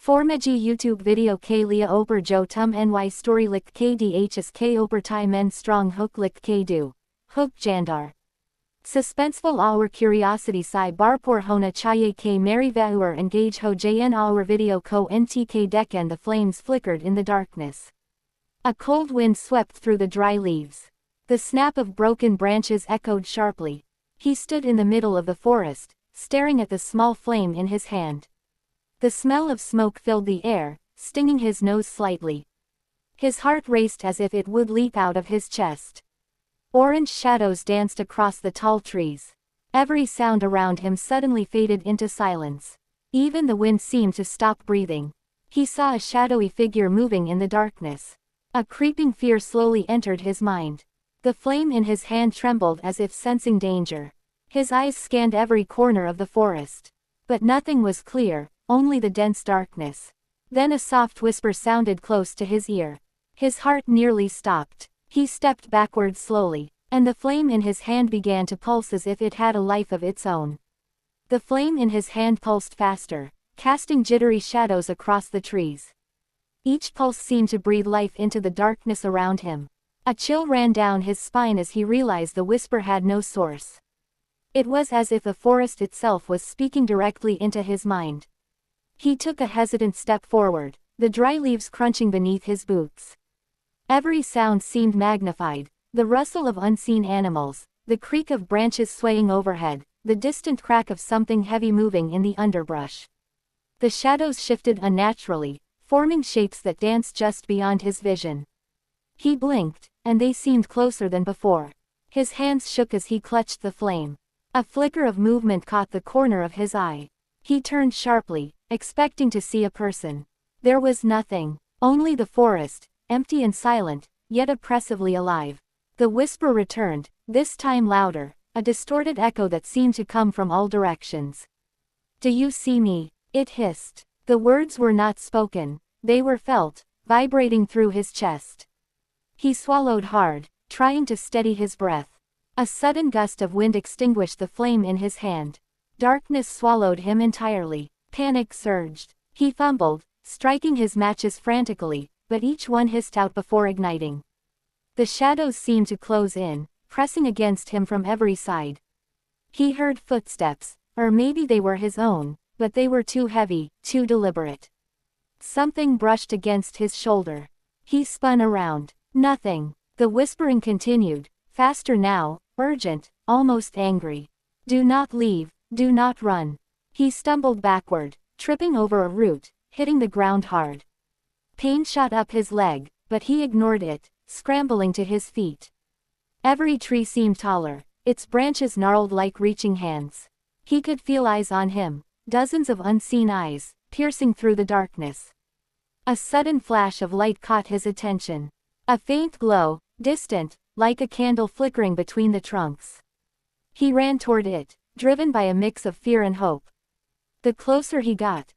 Formaji YouTube video k lia oper jo tum ny story lik kdhs k oper tai men strong hook lik k do. Hook jandar. Suspenseful our curiosity si barpor hona chaye k mary vauer engage ho jn our video ko ntk decken the flames flickered in the darkness. A cold wind swept through the dry leaves. The snap of broken branches echoed sharply. He stood in the middle of the forest, staring at the small flame in his hand. The smell of smoke filled the air, stinging his nose slightly. His heart raced as if it would leap out of his chest. Orange shadows danced across the tall trees. Every sound around him suddenly faded into silence. Even the wind seemed to stop breathing. He saw a shadowy figure moving in the darkness. A creeping fear slowly entered his mind. The flame in his hand trembled as if sensing danger. His eyes scanned every corner of the forest. But nothing was clear, only the dense darkness. Then a soft whisper sounded close to his ear. His heart nearly stopped. He stepped backward slowly, and the flame in his hand began to pulse as if it had a life of its own. The flame in his hand pulsed faster, casting jittery shadows across the trees. Each pulse seemed to breathe life into the darkness around him. A chill ran down his spine as he realized the whisper had no source. It was as if the forest itself was speaking directly into his mind. He took a hesitant step forward, the dry leaves crunching beneath his boots. Every sound seemed magnified, the rustle of unseen animals, the creak of branches swaying overhead, the distant crack of something heavy moving in the underbrush. The shadows shifted unnaturally, forming shapes that danced just beyond his vision. He blinked, and they seemed closer than before. His hands shook as he clutched the flame. A flicker of movement caught the corner of his eye. He turned sharply, expecting to see a person. There was nothing, only the forest, empty and silent, yet oppressively alive. The whisper returned, this time louder, a distorted echo that seemed to come from all directions. "Do you see me?" it hissed. The words were not spoken, they were felt, vibrating through his chest. He swallowed hard, trying to steady his breath. A sudden gust of wind extinguished the flame in his hand. Darkness swallowed him entirely. Panic surged. He fumbled, striking his matches frantically, but each one hissed out before igniting. The shadows seemed to close in, pressing against him from every side. He heard footsteps, or maybe they were his own, but they were too heavy, too deliberate. Something brushed against his shoulder. He spun around. Nothing. The whispering continued, faster now, urgent, almost angry. "Do not leave, do not run." He stumbled backward, tripping over a root, hitting the ground hard. Pain shot up his leg, but he ignored it, scrambling to his feet. Every tree seemed taller, its branches gnarled like reaching hands. He could feel eyes on him, dozens of unseen eyes, piercing through the darkness. A sudden flash of light caught his attention. A faint glow, distant, like a candle flickering between the trunks. He ran toward it, driven by a mix of fear and hope. The closer he got,